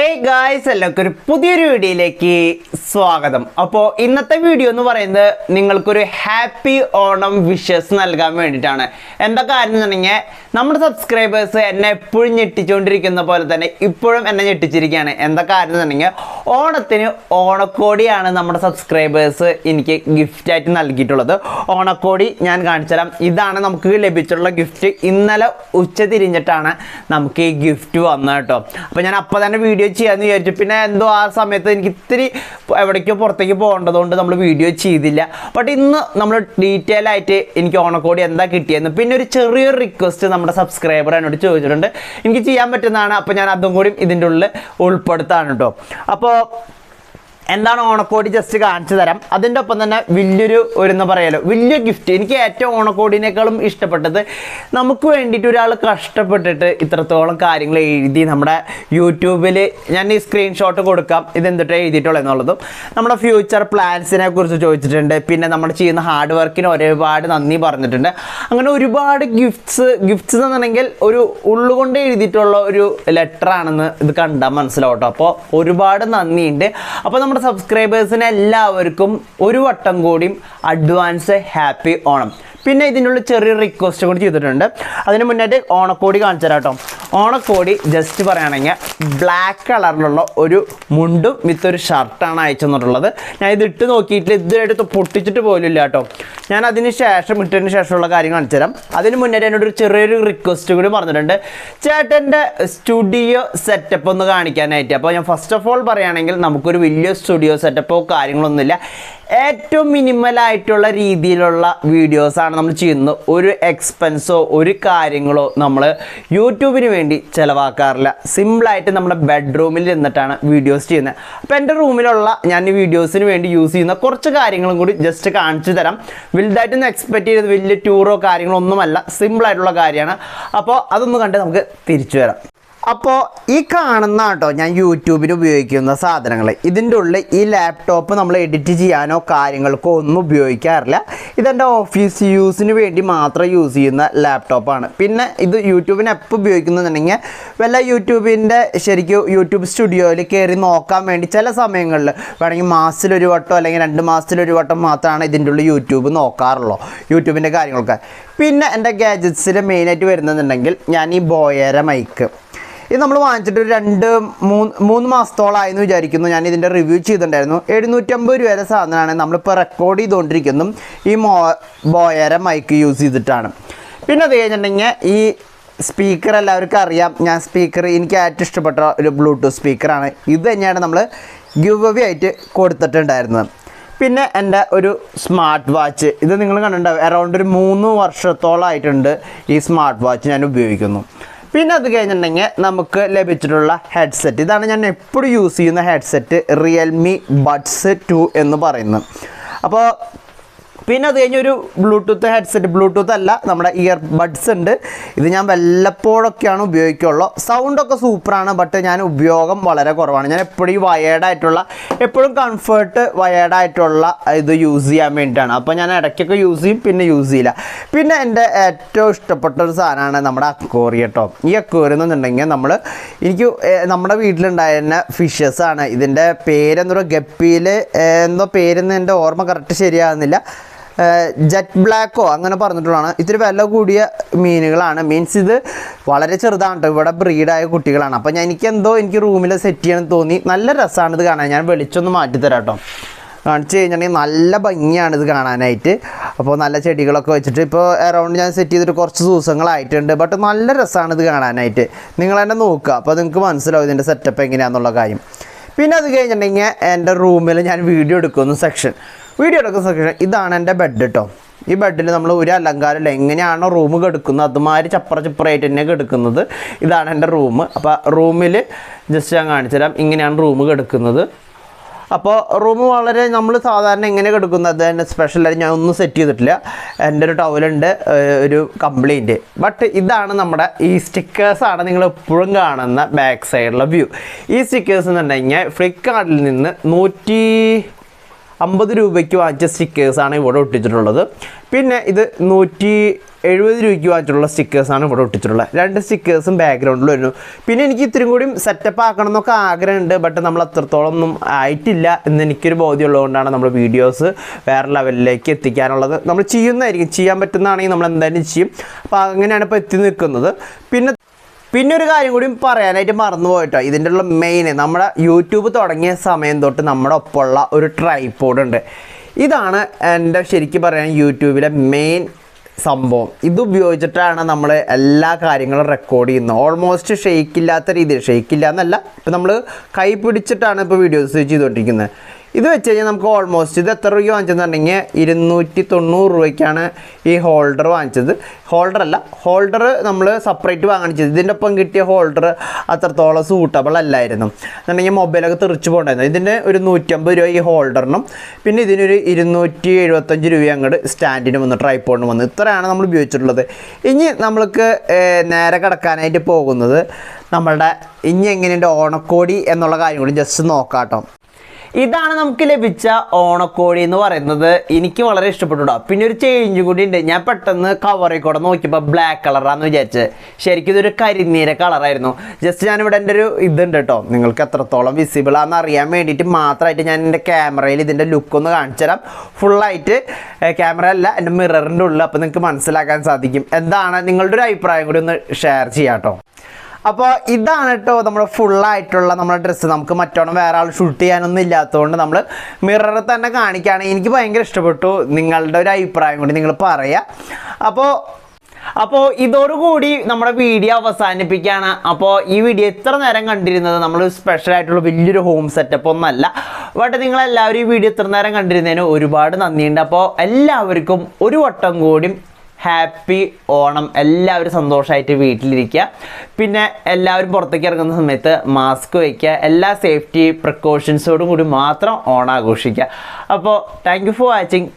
Hey guys, എല്ലാവർക്കും പുതിയൊരു വീഡിയോയിലേക്ക് സ്വാഗതം. അപ്പോൾ ഇന്നത്തെ വീഡിയോ എന്ന് പറയുന്നത് നിങ്ങൾക്കൊരു ഹാപ്പി ഓണം വിഷസ് നൽകാൻ വേണ്ടിയിട്ടാണ്. എന്താ കാര്യം എന്നുണ്ടെങ്കിൽ നമ്മുടെ സബ്സ്ക്രൈബേഴ്സ് എന്നെ എപ്പോഴും ഞെട്ടിച്ചുകൊണ്ടിരിക്കുന്ന പോലെ തന്നെ ഇപ്പോഴും എന്നെ ഞെട്ടിച്ചിരിക്കുകയാണ്. എന്താ കാര്യം എന്നുണ്ടെങ്കിൽ ഓണത്തിന് ഓണക്കോടിയാണ് നമ്മുടെ സബ്സ്ക്രൈബേഴ്സ് എനിക്ക് ഗിഫ്റ്റായിട്ട് നൽകിയിട്ടുള്ളത്. ഓണക്കോടി ഞാൻ കാണിച്ചു തരാം. ഇതാണ് നമുക്ക് ലഭിച്ചിട്ടുള്ള ഗിഫ്റ്റ്. ഇന്നലെ ഉച്ച തിരിഞ്ഞിട്ടാണ് നമുക്ക് ഈ ഗിഫ്റ്റ് വന്നത് കേട്ടോ. അപ്പോൾ ഞാൻ അപ്പോൾ തന്നെ വീഡിയോ ചെയ്യാമെന്ന് വിചാരിച്ചു. പിന്നെ എന്തോ ആ സമയത്ത് എനിക്ക് ഇത്തിരി എവിടേക്കോ പുറത്തേക്ക് പോകേണ്ടതുകൊണ്ട് നമ്മൾ വീഡിയോ ചെയ്തില്ല. ബട്ട് ഇന്ന് നമ്മൾ ഡീറ്റെയിൽ ആയിട്ട് എനിക്ക് ഓണക്കോടി എന്താ കിട്ടിയെന്ന്, പിന്നെ ഒരു ചെറിയൊരു റിക്വസ്റ്റ് നമ്മുടെ സബ്സ്ക്രൈബർ എന്നോട് ചോദിച്ചിട്ടുണ്ട്, എനിക്ക് ചെയ്യാൻ പറ്റുന്നതാണ്. അപ്പോൾ ഞാൻ അതും കൂടി ഇതിൻ്റെ ഉള്ളിൽ ഉൾപ്പെടുത്താണ് കേട്ടോ. അപ്പോൾ എന്താണ് ഓണക്കോടി ജസ്റ്റ് കാണിച്ചു തരാം. അതിൻ്റെ ഒപ്പം തന്നെ എന്താ പറയാലോ, വലിയ ഗിഫ്റ്റ്. എനിക്ക് ഏറ്റവും ഓണക്കോടിനേക്കാളും ഇഷ്ടപ്പെട്ടത് നമുക്ക് വേണ്ടിയിട്ട് ഒരാൾ കഷ്ടപ്പെട്ടിട്ട് ഇത്രത്തോളം കാര്യങ്ങൾ എഴുതി നമ്മുടെ യൂട്യൂബിൽ ഞാൻ ഈ സ്ക്രീൻഷോട്ട് കൊടുക്കാം ഇതെന്തിട്ട് എഴുതിയിട്ടുള്ളത് എന്നുള്ളതും, നമ്മുടെ ഫ്യൂച്ചർ പ്ലാൻസിനെ കുറിച്ച് ചോദിച്ചിട്ടുണ്ട്. പിന്നെ നമ്മൾ ചെയ്യുന്ന ഹാർഡ് വർക്കിന് ഒരുപാട് നന്ദി പറഞ്ഞിട്ടുണ്ട്. അങ്ങനെ ഒരുപാട് ഗിഫ്റ്റ്സ് എന്നുണ്ടെങ്കിൽ ഒരു ഉള്ളുകൊണ്ട് എഴുതിയിട്ടുള്ള ഒരു ലെറ്റർ ആണെന്ന് ഇത് കണ്ടാൽ മനസ്സിലാവും കേട്ടോ. അപ്പോൾ ഒരുപാട് നന്ദിയുണ്ട്. അപ്പോൾ നമ്മുടെ സബ്സ്ക്രൈബേഴ്സിന് എല്ലാവർക്കും ഒരു വട്ടം കൂടിയും അഡ്വാൻസ് ഹാപ്പി ഓണം. പിന്നെ ഇതിൻ്റെ ഉള്ളിൽ ചെറിയൊരു റിക്വസ്റ്റ് കൂടി ചെയ്തിട്ടുണ്ട്. അതിന് മുന്നായിട്ട് ഓണക്കോടി കാണിച്ചു തരാം കേട്ടോ. ഓണക്കോടി ജസ്റ്റ് പറയുകയാണെങ്കിൽ ബ്ലാക്ക് കളറിലുള്ള ഒരു മുണ്ടും വിത്തൊരു ഷർട്ടാണ് അയച്ചു തന്നിട്ടുള്ളത്. ഞാൻ ഇത് ഇട്ട് നോക്കിയിട്ട് ഇതുമായിട്ട് പൊട്ടിച്ചിട്ട് പോലും ഇല്ല കേട്ടോ. ഞാൻ അതിന് ശേഷം ഇട്ടതിന് ശേഷമുള്ള കാര്യം കാണിച്ചു തരാം. അതിന് മുന്നേ എന്നോട് ഒരു ചെറിയൊരു റിക്വസ്റ്റ് കൂടി പറഞ്ഞിട്ടുണ്ട്, ചേട്ടൻ്റെ സ്റ്റുഡിയോ സെറ്റപ്പ് ഒന്ന് കാണിക്കാനായിട്ട്. അപ്പോൾ ഞാൻ ഫസ്റ്റ് ഓഫ് ഓൾ പറയുകയാണെങ്കിൽ നമുക്കൊരു വലിയ സ്റ്റുഡിയോ സെറ്റപ്പോ കാര്യങ്ങളൊന്നുമില്ല. ഏറ്റവും മിനിമലായിട്ടുള്ള രീതിയിലുള്ള വീഡിയോസാണ് നമ്മൾ ചെയ്യുന്നത്. ഒരു എക്സ്പെൻസോ ഒരു കാര്യങ്ങളോ നമ്മൾ യൂട്യൂബിന് വേണ്ടി ചിലവാക്കാറില്ല. സിമ്പിളായിട്ട് നമ്മുടെ ബെഡ്റൂമിൽ നിന്നിട്ടാണ് വീഡിയോസ് ചെയ്യുന്നത്. അപ്പോൾ എൻ്റെ റൂമിലുള്ള ഞാൻ ഈ വീഡിയോസിന് വേണ്ടി യൂസ് ചെയ്യുന്ന കുറച്ച് കാര്യങ്ങളും കൂടി ജസ്റ്റ് കാണിച്ചു തരാം. വലുതായിട്ടൊന്നും എക്സ്പെക്റ്റ് ചെയ്ത് വലിയ ടൂറോ കാര്യങ്ങളോ ഒന്നുമല്ല, സിമ്പിളായിട്ടുള്ള കാര്യമാണ്. അപ്പോൾ അതൊന്ന് കണ്ട് നമുക്ക് തിരിച്ചു വരാം. അപ്പോൾ ഈ കാണുന്ന കേട്ടോ ഞാൻ യൂട്യൂബിന് ഉപയോഗിക്കുന്ന സാധനങ്ങൾ. ഇതിൻ്റെ ഉള്ളിൽ ഈ ലാപ്ടോപ്പ് നമ്മൾ എഡിറ്റ് ചെയ്യാനോ കാര്യങ്ങൾക്കോ ഒന്നും ഉപയോഗിക്കാറില്ല. ഇതെൻ്റെ ഓഫീസ് യൂസിന് വേണ്ടി മാത്രം യൂസ് ചെയ്യുന്ന ലാപ്ടോപ്പാണ്. പിന്നെ ഇത് യൂട്യൂബിന് എപ്പോൾ ഉപയോഗിക്കുന്നുണ്ടെങ്കിൽ വല്ല യൂട്യൂബിൻ്റെ ശരിക്കും യൂട്യൂബ് സ്റ്റുഡിയോയിൽ കയറി നോക്കാൻ വേണ്ടി ചില സമയങ്ങളിൽ വേണമെങ്കിൽ മാസത്തിലൊരു വട്ടം അല്ലെങ്കിൽ 2 മാസത്തിലൊരു വട്ടം മാത്രമാണ് ഇതിൻ്റെ ഉള്ളിൽ യൂട്യൂബ് നോക്കാറുള്ളൂ, യൂട്യൂബിൻ്റെ കാര്യങ്ങളൊക്കെ. പിന്നെ എൻ്റെ ഗാഡ്ജറ്റ്സിൽ മെയിനായിട്ട് വരുന്നുണ്ടെങ്കിൽ ഞാൻ ഈ ബോയേര മൈക്ക്, ഇത് നമ്മൾ വാങ്ങിച്ചിട്ട് ഒരു 2-3 മാസത്തോളമായെന്ന് വിചാരിക്കുന്നു. ഞാൻ ഇതിൻ്റെ റിവ്യൂ ചെയ്തിട്ടുണ്ടായിരുന്നു. 750 രൂപയുടെ സാധനമാണ്. നമ്മളിപ്പോൾ റെക്കോർഡ് ചെയ്തുകൊണ്ടിരിക്കുന്നതും ഈ ബോയേര മൈക്ക് യൂസ് ചെയ്തിട്ടാണ്. പിന്നെ അത് കഴിഞ്ഞിട്ടുണ്ടെങ്കിൽ ഈ സ്പീക്കർ എല്ലാവർക്കും അറിയാം. എനിക്ക് ഏറ്റവും ഇഷ്ടപ്പെട്ട ഒരു ബ്ലൂടൂത്ത് സ്പീക്കറാണ്. ഇത് തന്നെയാണ് നമ്മൾ ഗിവ് അവേ ആയിട്ട് കൊടുത്തിട്ടുണ്ടായിരുന്നത്. പിന്നെ എൻ്റെ ഒരു സ്മാർട്ട് വാച്ച്, ഇത് നിങ്ങൾ കണ്ടിട്ടുണ്ടാവും. അറൗണ്ട് ഒരു 3 വർഷത്തോളമായിട്ടുണ്ട് ഈ സ്മാർട്ട് വാച്ച് ഞാൻ ഉപയോഗിക്കുന്നു. പിന്നെ അത് കഴിഞ്ഞിട്ടുണ്ടെങ്കിൽ നമുക്ക് ലഭിച്ചിട്ടുള്ള ഹെഡ്സെറ്റ്, ഇതാണ് ഞാൻ എപ്പോഴും യൂസ് ചെയ്യുന്ന ഹെഡ്സെറ്റ്, റിയൽമി ബഡ്സ് 2 എന്ന് പറയുന്നത്. അപ്പോൾ പിന്നെ അത് കഴിഞ്ഞൊരു ബ്ലൂടൂത്ത് ഹെഡ്സെറ്റ്, ബ്ലൂടൂത്ത് അല്ല നമ്മുടെ ഇയർ ബഡ്സ് ഉണ്ട്. ഇത് ഞാൻ വല്ലപ്പോഴൊക്കെയാണ് ഉപയോഗിക്കുള്ളൂ. സൗണ്ടൊക്കെ സൂപ്പറാണ്, ബട്ട് ഞാൻ ഉപയോഗം വളരെ കുറവാണ്. ഞാൻ എപ്പോഴും ഈ വയേർഡായിട്ടുള്ള, എപ്പോഴും കംഫർട്ട് വയേർഡായിട്ടുള്ള ഇത് യൂസ് ചെയ്യാൻ വേണ്ടിയിട്ടാണ്. അപ്പോൾ ഞാൻ ഇടയ്ക്കൊക്കെ യൂസ് ചെയ്യും, പിന്നെ യൂസ് ചെയ്യില്ല. പിന്നെ എൻ്റെ ഏറ്റവും ഇഷ്ടപ്പെട്ട ഒരു സാധനമാണ് നമ്മുടെ അക്വേറിയം കേട്ടോ. ഈ അക്വേറിയം എന്നുണ്ടെങ്കിൽ എനിക്ക് നമ്മുടെ വീട്ടിലുണ്ടായിരുന്ന ഫിഷസാണ്. ഇതിൻ്റെ പേരെന്തോ ഗപ്പിയിൽ എന്തോ പേരെന്ന് എൻ്റെ ഓർമ്മ കറക്റ്റ് ശരിയാകുന്നില്ല, ജെറ്റ് ബ്ലാക്കോ അങ്ങനെ പറഞ്ഞിട്ടുള്ളതാണ്. ഇത്തിരി വില കൂടിയ മീനുകളാണ്. മീൻസ് ഇത് വളരെ ചെറുതാണ് കേട്ടോ, ഇവിടെ ബ്രീഡായ കുട്ടികളാണ്. അപ്പോൾ എനിക്ക് റൂമിൽ സെറ്റ് ചെയ്യണമെന്ന് തോന്നി. നല്ല രസമാണ് ഇത് കാണാൻ. ഞാൻ വെളിച്ചൊന്ന് മാറ്റിത്തരാം കേട്ടോ. കാണിച്ച് കഴിഞ്ഞിട്ടുണ്ടെങ്കിൽ നല്ല ഭംഗിയാണ് ഇത് കാണാനായിട്ട്. അപ്പോൾ നല്ല ചെടികളൊക്കെ വെച്ചിട്ട് ഇപ്പോൾ അറൗണ്ട് ഞാൻ സെറ്റ് ചെയ്തിട്ട് കുറച്ച് ദിവസങ്ങളായിട്ടുണ്ട്. ബട്ട് നല്ല രസമാണ് ഇത് കാണാനായിട്ട്. നിങ്ങൾ തന്നെ നോക്കുക, അപ്പോൾ നിങ്ങൾക്ക് മനസ്സിലാവും ഇതിൻ്റെ സെറ്റപ്പ് എങ്ങനെയാണെന്നുള്ള കാര്യം. പിന്നെ അത് കഴിഞ്ഞിട്ടുണ്ടെങ്കിൽ എൻ്റെ റൂമിൽ ഞാൻ വീഡിയോ എടുക്കുന്ന സെക്ഷൻ, ഇതാണ് എൻ്റെ ബെഡ് കേട്ടോ. ഈ ബെഡിൽ നമ്മൾ ഒരു അലങ്കാരമില്ല, എങ്ങനെയാണോ റൂം കെടുക്കുന്നത് അതുമാതിരി ചപ്പറായിട്ട് തന്നെ കെടുക്കുന്നത്. ഇതാണ് എൻ്റെ റൂം. അപ്പോൾ റൂമിൽ ജസ്റ്റ് ഞാൻ കാണിച്ചു തരാം. ഇങ്ങനെയാണ് റൂം കെടുക്കുന്നത്. അപ്പോൾ റൂം വളരെ നമ്മൾ സാധാരണ എങ്ങനെ കിടക്കുന്നത് തന്നെ സ്പെഷ്യലായിട്ട് ഞാൻ ഒന്നും സെറ്റ് ചെയ്തിട്ടില്ല. എൻ്റെ ഒരു ടവലുണ്ട്, ഒരു കംപ്ലൈൻറ്റ്. ബട്ട് ഇതാണ് നമ്മുടെ ഈ സ്റ്റിക്കേഴ്സാണ് നിങ്ങൾ എപ്പോഴും കാണുന്ന ബാക്ക് സൈഡിലുള്ള വ്യൂ. ഈ സ്റ്റിക്കേഴ്സ് എന്നുണ്ടെങ്കിൽ ഫ്ലിപ്കാർട്ടിൽ നിന്ന് 50 രൂപയ്ക്ക് വാങ്ങിച്ച സ്റ്റിക്കേഴ്സാണ് ഇവിടെ ഒട്ടിച്ചിട്ടുള്ളത്. പിന്നെ ഇത് 170 രൂപയ്ക്ക് വാങ്ങിച്ചിട്ടുള്ള സ്റ്റിക്കേഴ്സാണ് ഇവിടെ ഒട്ടിച്ചിട്ടുള്ളത്. 2 സ്റ്റിക്കേഴ്സും ബാക്ക്ഗ്രൗണ്ടിൽ വരുന്നു. പിന്നെ എനിക്ക് ഇത്തിരി കൂടി സെറ്റപ്പ് ആക്കണം എന്നൊക്കെ ആഗ്രഹമുണ്ട്. ബട്ട് നമ്മൾ അത്രത്തോളം ഒന്നും ആയിട്ടില്ല എന്ന് എനിക്കൊരു ബോധ്യമുള്ളതുകൊണ്ടാണ് നമ്മൾ വീഡിയോസ് വേറെ ലെവലിലേക്ക് എത്തിക്കാനുള്ളത്. നമ്മൾ ചെയ്യുന്നതായിരിക്കും, ചെയ്യാൻ പറ്റുന്നതാണെങ്കിൽ നമ്മൾ എന്തായാലും ചെയ്യും. അപ്പോൾ അങ്ങനെയാണ് ഇപ്പോൾ എത്തി നിൽക്കുന്നത്. പിന്നെ ഒരു കാര്യം കൂടി പറയാനായിട്ട് മറന്നു പോയിട്ടോ. ഇതിൻ്റെ ഉള്ള മെയിൻ നമ്മുടെ യൂട്യൂബ് തുടങ്ങിയ സമയം തൊട്ട് നമ്മുടെ ഒപ്പമുള്ള ഒരു ട്രൈപോഡ് ഉണ്ട്. ഇതാണ് എൻ്റെ ശരിക്കും പറയാൻ യൂട്യൂബിലെ മെയിൻ സംഭവം. ഇത് ഉപയോഗിച്ചിട്ടാണ് നമ്മൾ എല്ലാ കാര്യങ്ങളും റെക്കോർഡ് ചെയ്യുന്നത്. ഓൾമോസ്റ്റ് ഷെയ്ക്കില്ലാത്ത രീതിയിൽ, ഷെയ്ക്കില്ല എന്നല്ല, ഇപ്പം നമ്മൾ കൈ പിടിച്ചിട്ടാണ് ഇപ്പോൾ വീഡിയോസ് ചെയ്തുകൊണ്ടിരിക്കുന്നത്. ഇത് വെച്ച് കഴിഞ്ഞാൽ നമുക്ക് ഓൾമോസ്റ്റ് ഇത് എത്ര രൂപയ്ക്ക് വാങ്ങിച്ചതെന്നുണ്ടെങ്കിൽ 290 രൂപയ്ക്കാണ് ഈ ഹോൾഡർ വാങ്ങിച്ചത്. ഹോൾഡർ നമ്മൾ സെപ്പറേറ്റ് വാങ്ങിച്ചത്. ഇതിൻ്റെ ഒപ്പം കിട്ടിയ ഹോൾഡർ അത്രത്തോളം സൂട്ടബിൾ അല്ലായിരുന്നു എന്നുണ്ടെങ്കിൽ മൊബൈലൊക്കെ തെറിച്ച് പോകണ്ടായിരുന്നു. ഇതിന് ഒരു 150 രൂപ ഈ ഹോൾഡറിനും, പിന്നെ ഇതിനൊരു 275 രൂപ അങ്ങോട്ട് സ്റ്റാൻഡിന് വന്ന്, ട്രൈപോഡിന് വന്ന്. ഇത്രയാണ് നമ്മൾ ഉപയോഗിച്ചിട്ടുള്ളത്. ഇനി നമ്മൾക്ക് നേരെ കിടക്കാനായിട്ട് പോകുന്നത് നമ്മളുടെ ഇനി എങ്ങനെയുണ്ട് ഓണക്കോടി എന്നുള്ള കാര്യം കൂടി ജസ്റ്റ് നോക്കാം കേട്ടോ. ഇതാണ് നമുക്ക് ലഭിച്ച ഓണക്കോടി എന്ന് പറയുന്നത്. എനിക്ക് വളരെ ഇഷ്ടപ്പെട്ടു. പിന്നെ ഒരു ചേഞ്ച് കൂടി ഉണ്ട്. ഞാൻ പെട്ടെന്ന് കവറിൽ കൂടെ നോക്കിയപ്പോൾ ബ്ലാക്ക് കളറാന്ന് വിചാരിച്ചത്. ശരിക്കും ഇതൊരു കരിനീര കളറായിരുന്നു. ജസ്റ്റ് ഞാനിവിടെ എൻ്റെ ഒരു ഇതുണ്ട് കേട്ടോ, നിങ്ങൾക്ക് എത്രത്തോളം വിസിബിൾ ആണെന്ന് അറിയാൻ വേണ്ടിയിട്ട് മാത്രമായിട്ട് ഞാൻ എൻ്റെ ക്യാമറയിൽ ഇതിൻ്റെ ലുക്കൊന്ന് കാണിച്ചു തരാം. ഫുള്ളായിട്ട് ക്യാമറ അല്ല, എൻ്റെ മിററിൻ്റെ ഉള്ളിൽ. അപ്പോൾ നിങ്ങൾക്ക് മനസ്സിലാക്കാൻ സാധിക്കും. എന്താണ് നിങ്ങളുടെ ഒരു അഭിപ്രായം കൂടി ഒന്ന് ഷെയർ ചെയ്യാം കേട്ടോ. അപ്പോൾ ഇതാണ് കേട്ടോ നമ്മുടെ ഫുള്ളായിട്ടുള്ള നമ്മുടെ ഡ്രസ്സ്. നമുക്ക് മറ്റോണം വേറെ ആൾ ഷൂട്ട് ചെയ്യാനൊന്നും ഇല്ലാത്തതുകൊണ്ട് നമ്മൾ മിററിൽ തന്നെ കാണിക്കുകയാണ്. എനിക്ക് ഭയങ്കര ഇഷ്ടപ്പെട്ടു. നിങ്ങളുടെ ഒരു അഭിപ്രായം കൂടി നിങ്ങൾ പറയുക. അപ്പോൾ ഇതോടുകൂടി നമ്മുടെ വീഡിയോ അവസാനിപ്പിക്കുകയാണ്. അപ്പോൾ ഈ വീഡിയോ ഇത്ര നേരം കണ്ടിരുന്നത് നമ്മൾ സ്പെഷ്യലായിട്ടുള്ള വലിയൊരു ഹോം സെറ്റപ്പ് ഒന്നല്ല. ബട്ട് നിങ്ങളെല്ലാവരും ഈ വീഡിയോ ഇത്ര നേരം കണ്ടിരുന്നതിന് ഒരുപാട് നന്ദിയുണ്ട്. അപ്പോൾ എല്ലാവർക്കും ഒരു വട്ടം കൂടി ഹാപ്പി ഓണം. എല്ലാവരും സന്തോഷമായിട്ട് വീട്ടിലിരിക്കുക. പിന്നെ എല്ലാവരും പുറത്തേക്ക് ഇറങ്ങുന്ന സമയത്ത് മാസ്ക് വയ്ക്കുക. എല്ലാ സേഫ്റ്റി പ്രിക്കോഷൻസോടും കൂടി മാത്രം ഓണം ആഘോഷിക്കുക. അപ്പോൾ താങ്ക് യു ഫോർ വാച്ചിങ്.